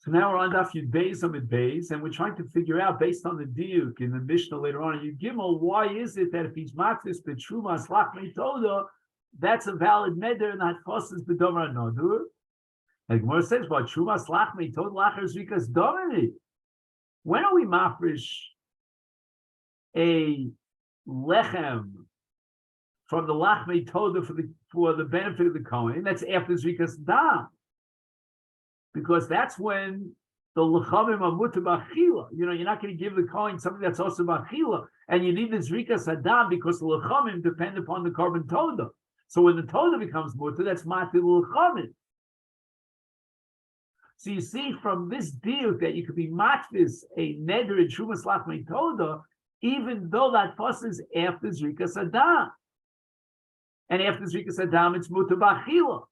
So now we're on Daf Yud Beis Amid Beis, and we're trying to figure out, based on the diuk in the Mishnah later on in Yud Gimel, why is it that if he's matis b'trumas lachmei toda, that's a valid neder, and that fosses b'domer nodur? Like Gemara says, "But trumas lachmei toda lacher zrikas domini." When are we mafresh a lechem from the lachmei toda for the benefit of the kohen? That's after zrikas dam. Because that's when the lechamim are mutar b'achila. You're not going to give the kohen something that's also b'achila, and you need the zrikas adam because the lechamim depend upon the korban toda. So when the toda becomes mutar, that's matir lechamim. So you see from this diuk that you could be matvis a neder in trumas lachmei toda, even though that fuss is after zrikas adam, and after zrikas adam it's mutar b'achila.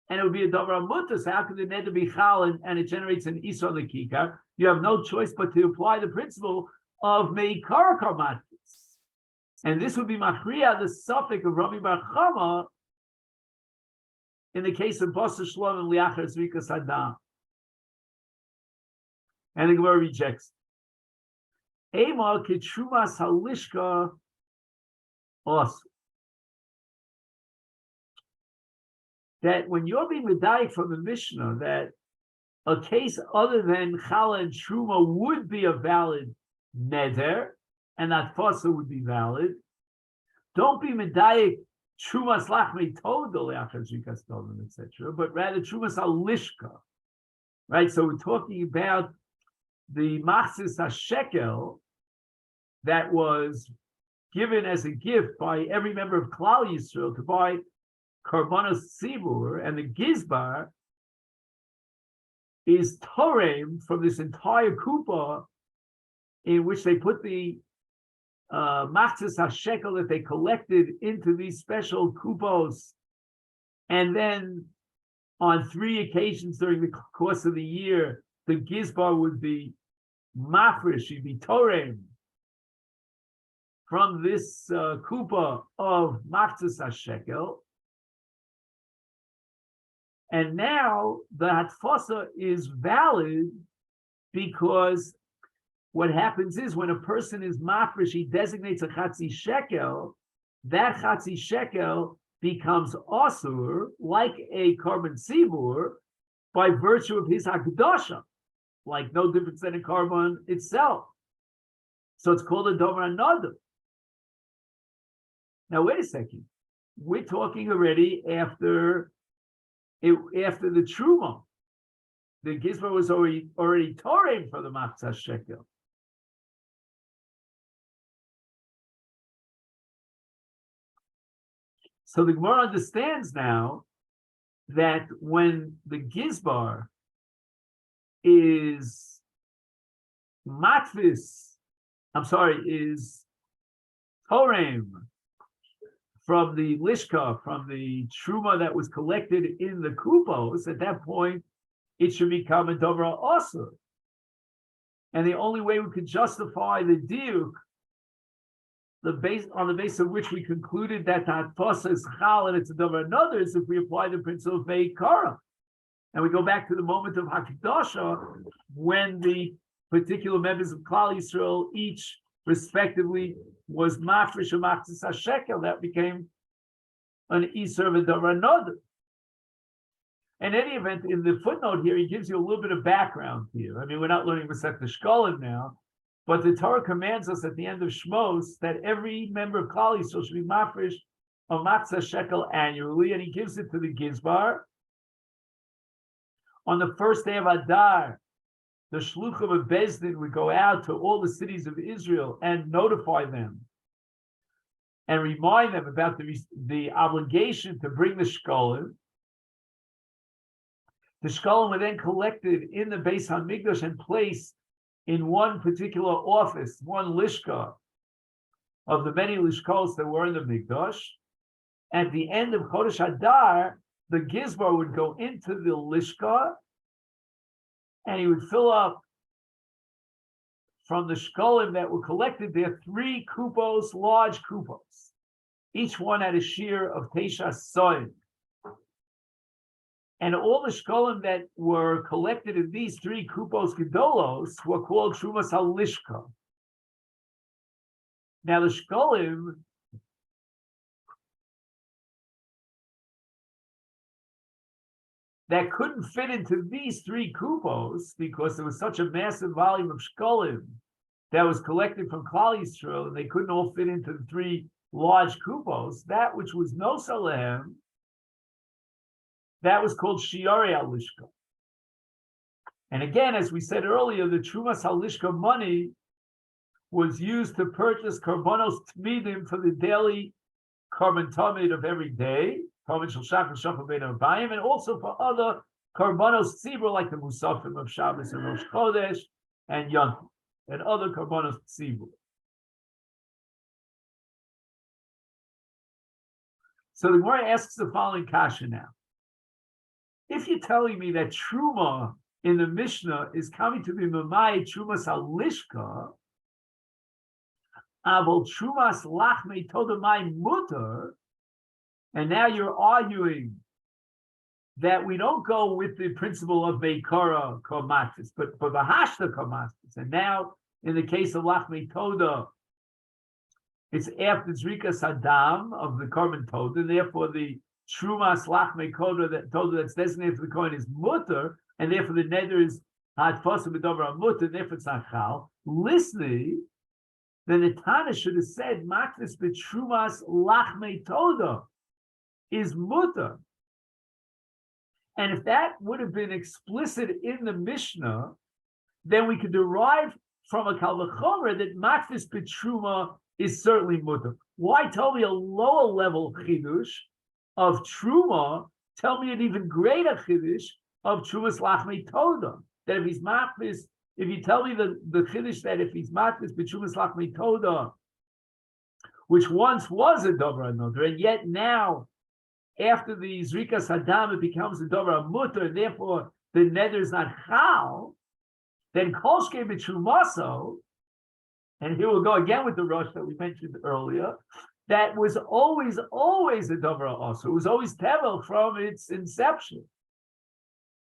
And it would be a davar mutar. So how could the neder be chal and it generates an isra on the kikar? You have no choice but to apply the principle of meikara karmatis. And this would be machriya, the suffix of Rami Bar Chama, in the case of Basa Shlom and Liachar Zrikas Adam. And the Gemara rejects. Eimar kitrumas halishka os. That when you're being medayik from the Mishnah, that a case other than chala and truma would be a valid neder, and that fasa would be valid. Don't be medayik trumas lachmei toda leachar zrikas dam, etc., but rather trumas alishka, right? So we're talking about the machzis hashekel that was given as a gift by every member of Klal Yisrael to buy Karbanos Tzibur, and the Gizbar is Torem from this entire kupa in which they put the machzis hashekel that they collected into these special kupos, and then on 3 occasions during the course of the year, the Gizbar would be mafresh, he'd be Torem from this kupa of machzis hashekel. And now the hatfasa is valid because what happens is when a person is mafresh, he designates a chatzi shekel. That chatzi shekel becomes asur, like a korban tzibur, by virtue of his hakdasha, like no difference than a korban itself. So it's called a domer another. Now wait a second. We're talking already after the truma. The gizbar was already torem for the machzas shekel. So the Gemara understands now that when the gizbar is is torem from the lishka, from the truma that was collected in the kupos, at that point, it should become a dobra asur. And the only way we could justify the diuk, on the basis of which we concluded that hatfasa is chal and it's a dobra another, is if we apply the principle of meikara. And we go back to the moment of hakdasha, when the particular members of Klal Yisrael each respectively was mafresh or machzis hashekel, that became an iser v'davar another. In any event, in the footnote here, he gives you a little bit of background here. I mean, we're not learning Masechet Shkolim now, but the Torah commands us at the end of Shmos that every member of Klal Yisrael should be mafresh or machzis hashekel annually, and he gives it to the Gizbar. On the first day of Adar, the shluchim of Bezdin would go out to all the cities of Israel and notify them and remind them about the obligation to bring the shkolim. The shkolim were then collected in the Beis HaMikdash and placed in one particular office, one lishka of the many lishkos that were in the Mikdash. At the end of Chodesh Adar, the Gizbar would go into the lishka and he would fill up from the shkolim that were collected there 3 kupos, large kupos. Each one had a shear of teisha soin. And all the shkolim that were collected in these three kupos gedolos were called Trumas Halishka. Now the shkolim that couldn't fit into these three kupos because there was such a massive volume of shkolim that was collected from Klal Yisrael, and they couldn't all fit into the three large kupos, that which was no salehem, that was called Shiare Halishka. And again, as we said earlier, the Trumas Halishka money was used to purchase Karbonos Tmidim for the daily Karban Tamid of every day, Karban Shel Shachar Shachar Bein Arbayim, and also for other Karbonos Tzibur like the Musafim of Shabbos and Rosh Chodesh and Yom Tov, and other Karbonos Tzibur. So the Gemara asks the following kasha now. If you're telling me that Truma in the Mishnah is coming to be Mamai Trumas Halishka, Avol Trumas Lachmei Todamai Mutter, and now you're arguing that we don't go with the principle of Meikara Komatis, but for the Hashta Komatis. And now, in the case of Lachmei Toda, it's after Zrika Saddam of the Korban Toda, and therefore the Trumas Lachmei Toda that's designated for the coin is Mutter, and therefore the Neder is Hatfosa B'Dover Mutter, therefore it's not Chal. Listening, then the Tana should have said Matvis B'Trumas Lachmei Toda is Mutter. And if that would have been explicit in the Mishnah, then we could derive from a Kal V'chomer that Matvis B'Truma is certainly Mutter. Why tell me a lower level Chidush of Truma? Tell me an even greater Chidush of Trumas Lachmei Toda. That if he's Matvis, if you tell me the Chidush that if he's Matvis B'Trumas Lachmei Toda, which once was a Dover Another, and yet now, after the Zrika Saddam, it becomes a Dover Mutter, and therefore the Neder is not Chal, then Kolshke B'Trumaso, and here we'll go again with the Rosh that we mentioned earlier, that was always a Dover also. It was always Tevel from its inception.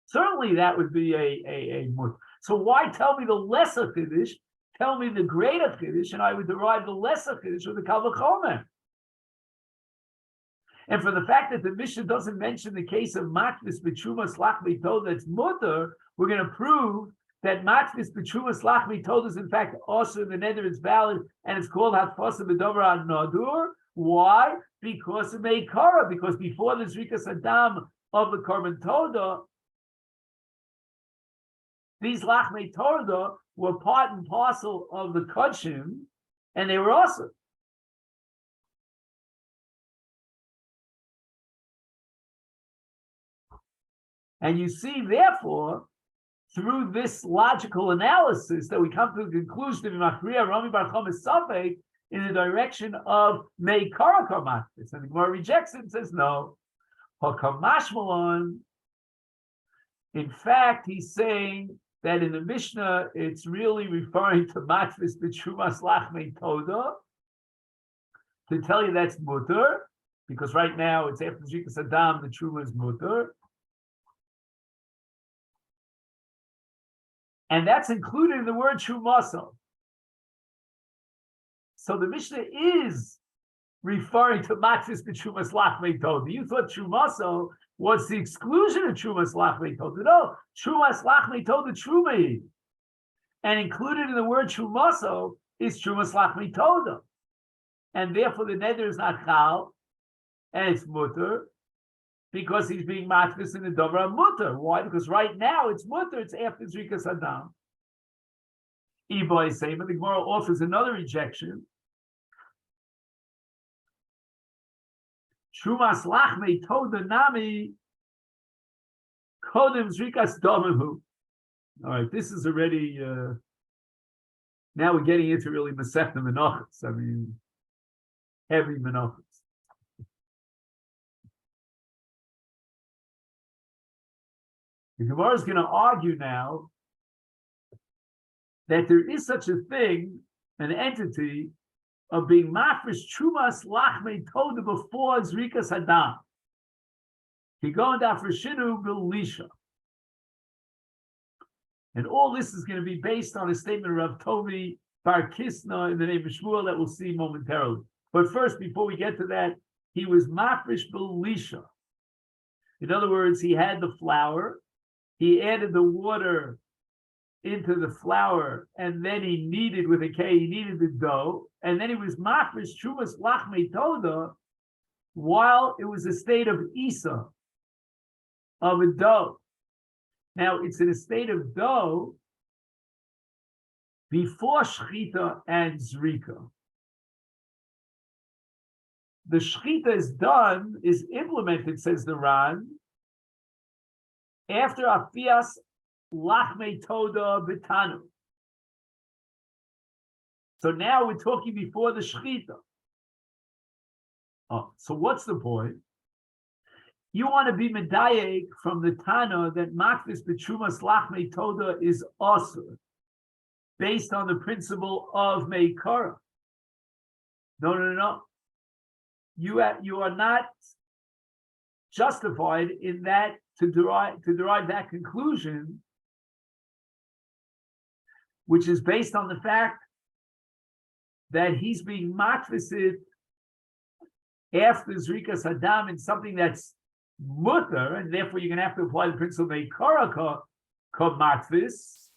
Certainly that would be a Mutter. So why tell me the lesser Chiddush? Tell me the greater Chiddush, and I would derive the lesser Chiddush with the Kal V'chomer. And for the fact that the Mishnah doesn't mention the case of Matvis B'Trumas Lachmei Toda that's Mutter, we're going to prove that Matvis B'Trumas Lachmei Toda is in fact also in the Neder is valid, and it's called Hatfosa B'Dover Nadur. Why? Because of Meikara, because before the Zrika Saddam of the Korban Toda, these Lachmei Toda were part and parcel of the Kodshim, and they were also. And you see, therefore, through this logical analysis, that we come to the conclusion of Machriya Rami Bar Chama Safek in the direction of Meikara Karmatis. And the Gemara rejects it and says, no. Hakamashmalon, in fact, he's saying that in the Mishnah, it's really referring to Matvis B'Trumas Lachmei Toda, to tell you that's Mutter, because right now it's after Zrika Saddam, the Truma is Mutter. And that's included in the word Trumaso. So the Mishnah is referring to Matvis B'Trumas Lachmei Toda. You thought Trumaso was the exclusion of Trumas Lachmei Toda. No, Trumas Lachmei Toda Trumei. And included in the word Trumaso is Trumas Lachmei Toda. And therefore the Neder is not Chal, and it's Mutter, because he's being matvis in the Dover Mutter. Why? Because right now it's Mutter, it's after Zrika Saddam. Iboy Seiman, the Gemara offers another rejection. Trumas Lachmei Toda Nami Kodem Zrikas Domahu. All right, this is already, now we're getting into really Masechet Menachos. I mean, heavy Menachos. The Gemara is going to argue now that there is such a thing, an entity of being mafresh Trumas Lachmei Toda before Zrika Saddam. Kigon dafreshinu belisha. And all this is going to be based on a statement of Rav Tovi Bar Kisna in the name of Shmuel that we'll see momentarily. But first, before we get to that, he was mafresh belisha. In other words, he had the flour, he added the water into the flour, and then he kneaded with a K, he kneaded the dough, and then he was mafresh trumas lachmei toda while it was a state of Isa, of a dough. Now, it's in a state of dough before Shechita and Zrika. The Shechita is done, is implemented, says the Ran, after Afias Lachmei Toda Betanu. So now we're talking before the Shechita. Oh, so what's the point? You want to be medayek from the Tana that Makvis B'Trumas Lachmei Toda is also based on the principle of Meikara. No. You are not justified in that to derive that conclusion, which is based on the fact that he's being makvisid after Zrikas Hadam in something that's mutter, and therefore you're going to have to apply the principle of Meikara makvis,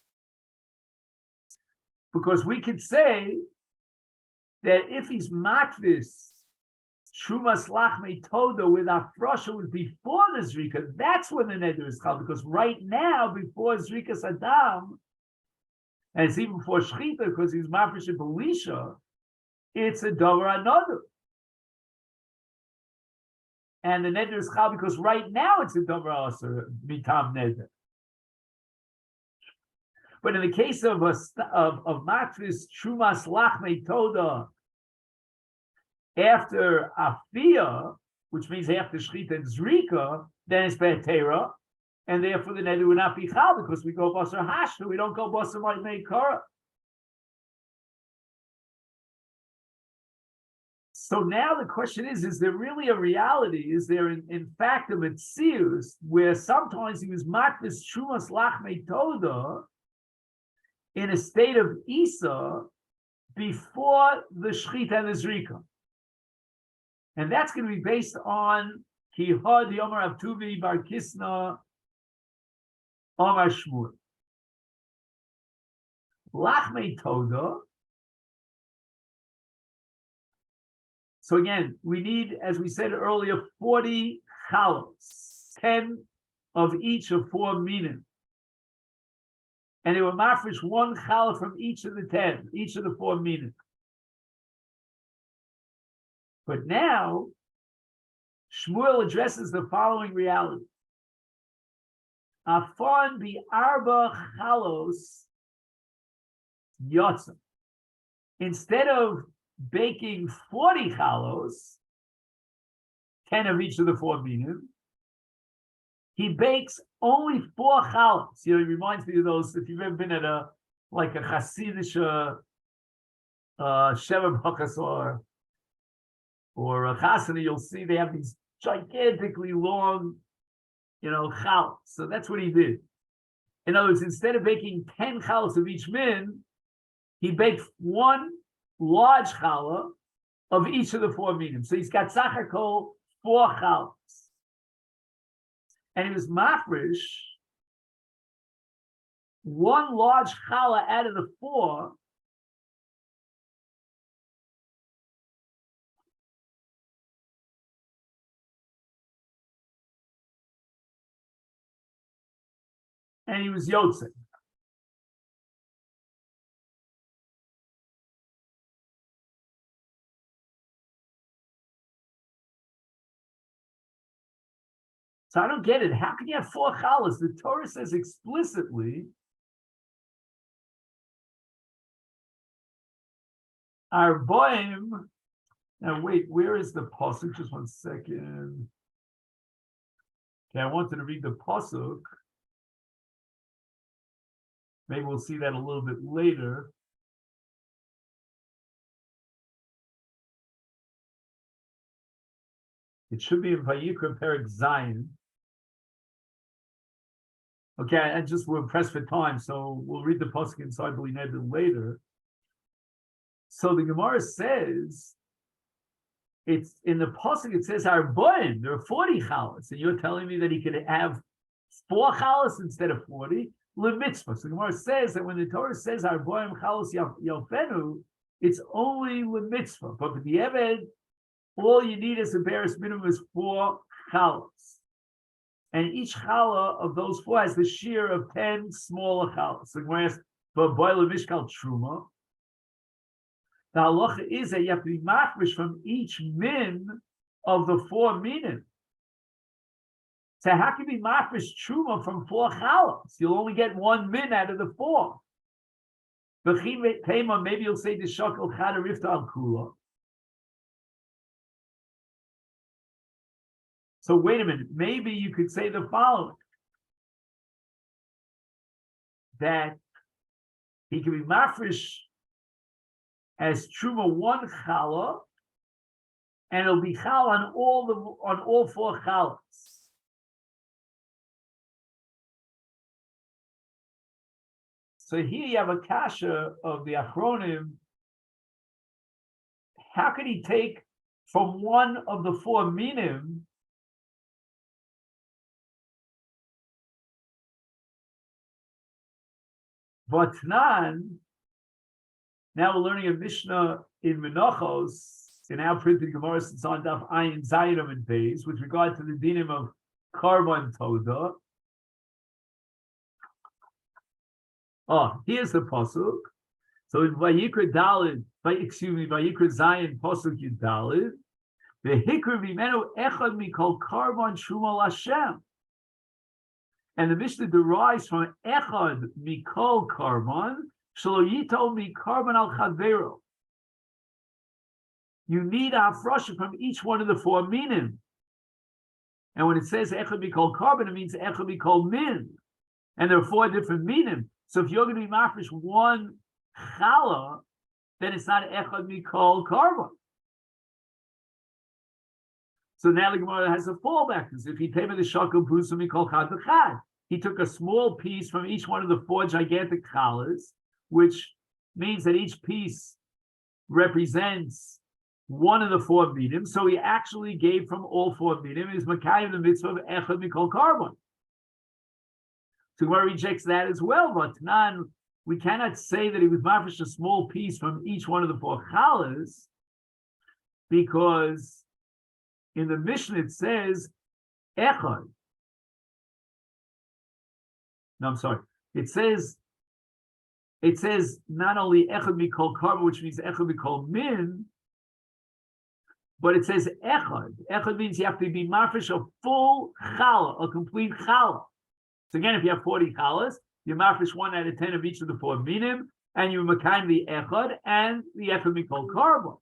because we could say that if he's makvis Shumas Lachmei Toda with Afrosha was before the Zrika, that's when the Neder is Chal, because right now, before Zrikas Adam, and it's even before Shechita, because he's Mafresh and Belisha, it's a Dover another. And the Neder is Chal because right now it's a Dover Aser, Mitam Neder. But in the case of Mafresh Shumas Lachmei Toda, after Afia, which means after Shechita and Zrika, then it's Be'etera, and therefore the Neder would not be Chal because we go Basar Hashna, we don't go Basar Meikara. So now the question is there really a reality? Is there in fact a Metzius where sometimes he was Makvis Shumas Lachmei Toda in a state of Isa before the Shechita and the Zrika? And that's going to be based on Kihod Yomer Avtuvi Bar Kisna Omar Shmuel. Lachmei Toda. So again, we need, as we said earlier, 40 chalos, 10 of each of 4 minim. And they were mafresh 1 challah from each of the 10, each of the 4 minim. But now, Shmuel addresses the following reality. Afon bi arba chalos yotza. Instead of baking 40 chalos, 10 of each of the 4 minim, he bakes only 4 chalos. It reminds me of those, if you've ever been at a Hasidic Sheva Bachas or a chasana, you'll see they have these gigantically long, chalos. So that's what he did. In other words, instead of baking 10 chalos of each min, he baked 1 large challah of each of the 4 minim. So he's got sachakol 4 chalos. And he was mafresh 1 large challah out of the 4. And he was Yotze. So I don't get it. How can you have 4 challahs? The Torah says explicitly, Arboim. Now wait, where is the pasuk? Just 1 second. Okay, I wanted to read the pasuk. Maybe we'll see that a little bit later. It should be in Vayikra Perek Zayin. Okay, and just we're pressed for time, so we'll read the pasuk inside Bli Neder later. So the Gemara says, it's in the pasuk. It says Arbaim. There are 40 chalas, and you're telling me that he could have 4 chalas instead of 40. Lemitzvah. So the Gemara says that when the Torah says Arbaim chalas yalfenu, it's only lemitzvah. But for the Eved, all you need as a beres minimum is 4 chalas. And each challah of those 4 has the shear of 10 smaller challahs. So when asked for boiler mishkal truma, the halacha is that you have to be mafresh from each min of the 4 minim. So how can you be mafresh truma from 4 challahs? You'll only get 1 min out of the 4. Maybe you'll say the shakal chada rifta al kula. So wait a minute, maybe you could say the following, that he can be mafresh as truma 1 challah, and it'll be chal on all 4 challahs. So here you have a kasha of the achronim. How could he take from one of the 4 minim Vatnan? Now we're learning a Mishnah in Menachos, in our printed Gemara, it's on Daf Ayin Zayiram and Beis, with regard to the dinim of Karban Toda. Oh, here's the pasuk. So in Vayikra Dalid, Vayikra Zayin pasuk Yudalid, the Hikra Vimenu Echad Mikol Karban Shuma Lashem. And the Mishnah derives from Echad Mikol Karban, Shelo Yito Mikarban Al Chavero. You need a hafrasha from each one of the 4 minim. And when it says Echad Mikol Karban, it means Echad Mikol Min. And there are 4 different minim. So if you're going to be mafresh 1 challah, then it's not Echad Mikol Karban. So now the Gemara has a fallback. If he came in the shakal prusa mikol chad v'chad, he took a small piece from each one of the 4 gigantic challahs, which means that each piece represents one of the 4 minim. So he actually gave from all 4 minim. Is makayim the mitzvah of echad mikol karban. So Gemara rejects that as well. But Tanan, we cannot say that he was mafresh a small piece from each one of the 4 challahs, because in the Mishnah it says echad. No, I'm sorry. It says not only echad mikol karban, which means echad mikol min, but it says echad. Echad means you have to be mafresh a full challah, a complete challah. So again, if you have 40 challahs, you mafresh 1 out of 10 of each of the 4 minim, and you makayim the echad and the echad mikol karban.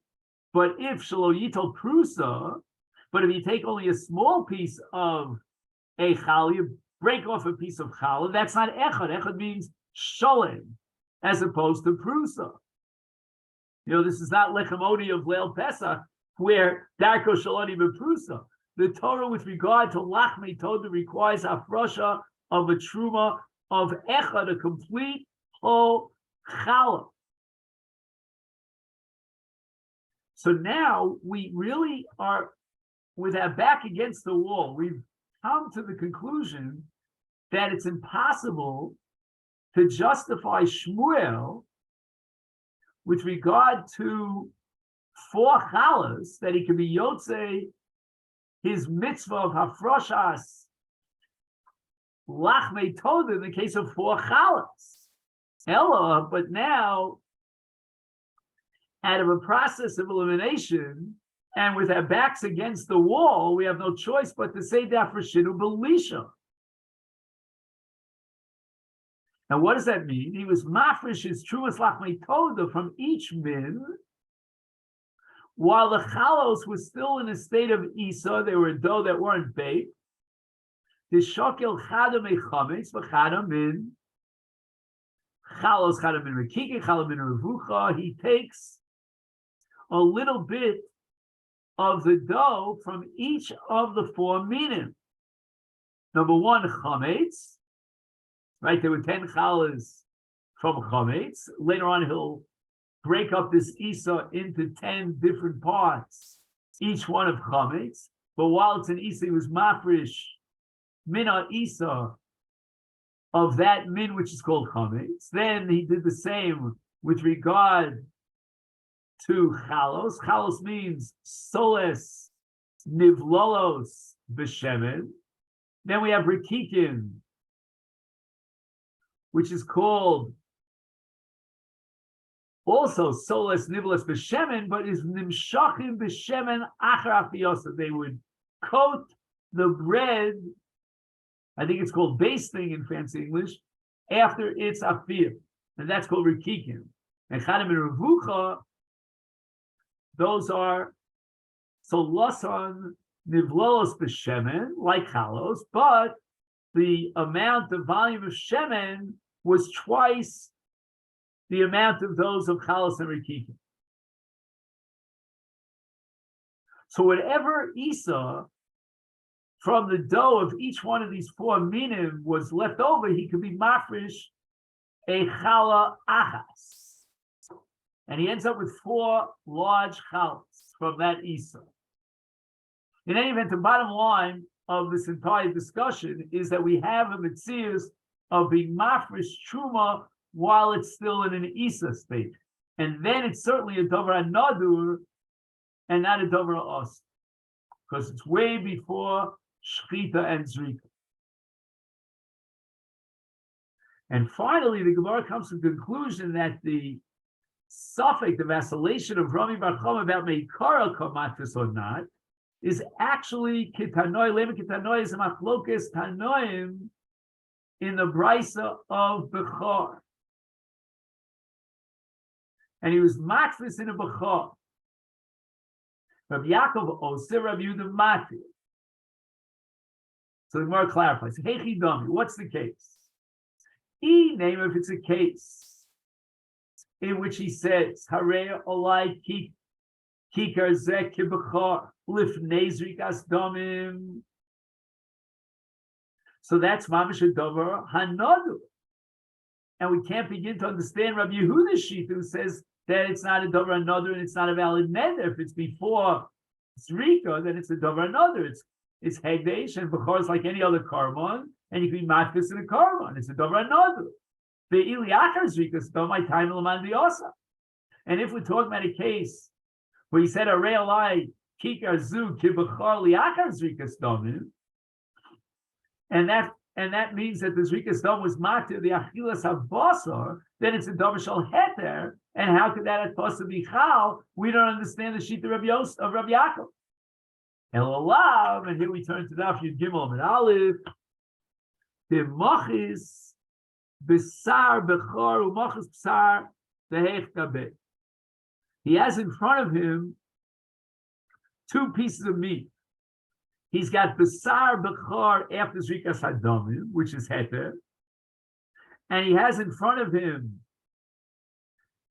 But if shelo yitol prusa, but if you take only a small piece of a challah, you break off a piece of challah, that's not echad. Echad means sholem, as opposed to prusa. This is not lechamodi of Leil Pesach, where darko shaloni beprusa. The Torah, with regard to lachmei toda, requires hafrasha of a truma of echad, a complete whole challah. So now we really are, with our back against the wall, we've come to the conclusion that it's impossible to justify Shmuel with regard to 4 challahs, that he can be yotze his mitzvah of hafroshas lachmei toda in the case of 4 challahs. Ella, but now, out of a process of elimination, and with our backs against the wall, we have no choice but to say that for Shinu Belisha. Now, what does that mean? He was mafresh his trumas lachmei toda from each min, while the chalos was still in a state of isa. They were a dough that weren't baked. The shokel chadam echametz v'chadam min chalos chadam min rekike chadam min revucha. He takes a little bit of the dough from each of the 4 minim. Number 1, chametz, right? There were 10 challahs from chametz. Later on, he'll break up this isa into 10 different parts, each one of chametz. But while it's an isa, he was mafresh mina isa of that min which is called chametz. Then he did the same with regard to chalos. Chalos means soles nivlolos b'shemen. Then we have rikikin, which is called also soles nivlolos b'shemen, but is nimshachim b'shemen achar afiyasa. They would coat the bread, I think it's called basting in fancy English, after its afir, and that's called rikikin. And chanim and revucha, those are solosan nivlolos b'shemen, like chalos, but the amount, the volume of shemen was twice the amount of those of chalos and rikikin. So whatever isa from the dough of each one of these 4 minim was left over, he could be mafresh a challah achas. And he ends up with 4 large challahs from that isa. In any event, the bottom line of this entire discussion is that we have a metzius of being mafresh truma while it's still in an isa state. And then it's certainly a dover nadur and not a dover os, because it's way before shchita and zrika. And finally, the Gemara comes to the conclusion that the suffix, the vacillation of Rami Bar Chama about meikara kamatis or not, is actually kitanoi. Lema kitanoi is a machlokes tanoim in the brisa of Bechor. And he was matfis in a Bechor. Rabbi Yaakov Oser, Rabbi Yehuda Mati. So the Gemara clarifies. Hey Chidami, what's the case? Name if it's a case in which he says, Harei olai kikar zeh kibachar lifnei zrikas damim. So that's mamish a davar hanadu. And we can't begin to understand Rabbi Yehuda's sheet who says that it's not a davar another and it's not a valid neder. If it's before zrika, then it's a davar another. It's hegdesh and bechor is like any other karmon, and you can be matfis in a karmon. It's a davar another. The iliachar zrika stone my time l'man diosa. And if we're talking about a case where he said a realai kikar zu kibachar liachar zrika stone, and that means that the zrika stone was matir the achilas habasar, then it's a davar shal heter. And how could that possibly be chal? We don't understand the sheet of Rabbi Yaakov. Elolav, and here we turn to Daf Yud Gimel and Aleph. The machis besar bechor umachis besar deheich kabeh. He has in front of him 2 pieces of meat. He's got besar bechor after zrikas hadamim, which is heter, and he has in front of him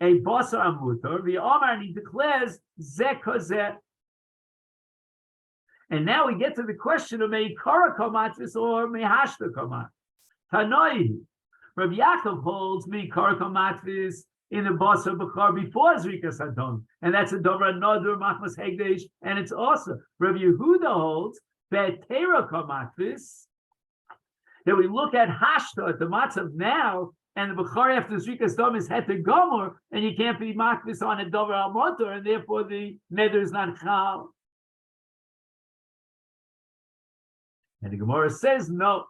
a basar amutar. The Omar, and he declares zeh kozeh. And now we get to the question of meikara kamatis or mehashta kamatis. Tanoi, Rabbi Yaakov holds meikara kamatis in the basar bechor before zrikas hadamim, and that's a davar nadur machmas hegdesh, and it's also Rabbi Yehuda holds betera kamatis, that we look at hashta at the matzav now, and the bechor after zrikas hadamim is heter gomer, and you can't be machmas on a davar al motor, and therefore the neder is not chal. And the Gemara says, no,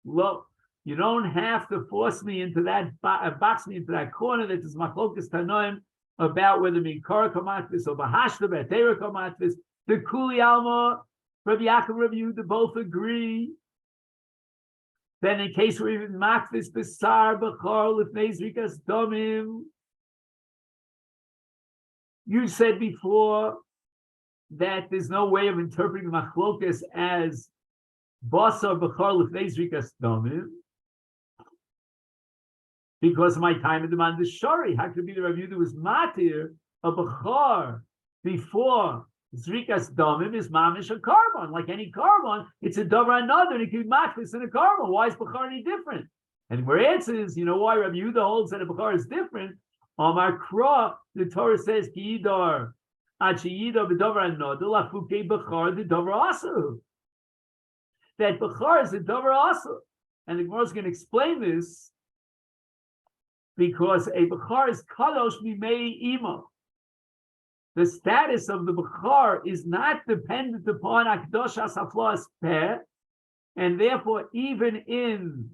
look, you don't have to force me into that, box me into that corner that is machlokas tanoim about whether mikara kamatvis or bahashta betera kamatvis. The Kuli Alma, Rabbi Yaakov, Rabbi Yehuda both agree. Then in case we're even matvis besar bechar lifnei zrikas domim, you said before that there's no way of interpreting machlokas as basar bechar lifnei zrikas domim, because my time in the man is shari. How could it be the Rabbi Yehuda was matir a bechar before zrikas domim is mamish a carbon? Like any carbon, it's a davar another, and it can be matfis in a carbon. Why is bechar any different? And where answer is, you know why Rabbi Yehuda holds that a Bechar is different? Amar Kra, the Torah says, Ki Yidar, Achi Yidar b'davar anodel, Afukei Bechar, the davar asu. That Bechar is a davar asu. And the Gemara is going to explain this because a Bechar is kadosh mimei imo. The status of the Bechar is not dependent upon Akdoshas Haflas Peh, and therefore even in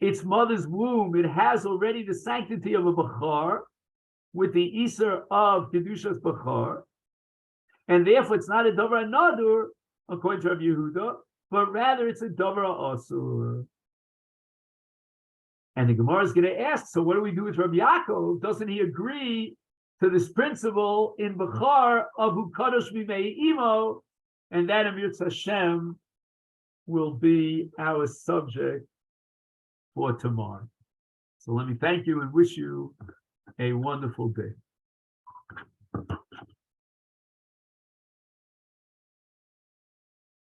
its mother's womb, it has already the sanctity of a Bechar with the Iser of Kedushas Bechar, and therefore it's not a Dover Nadur, according to Rabbi Yehuda, but rather it's a Dover Asur. And the Gemara is going to ask, so what do we do with Rabbi Yaakov? Doesn't he agree to this principle in Bechar of Hukadosh Mimei Imo? And that Amir Hashem will be our subject for tomorrow. So let me thank you and wish you a wonderful day.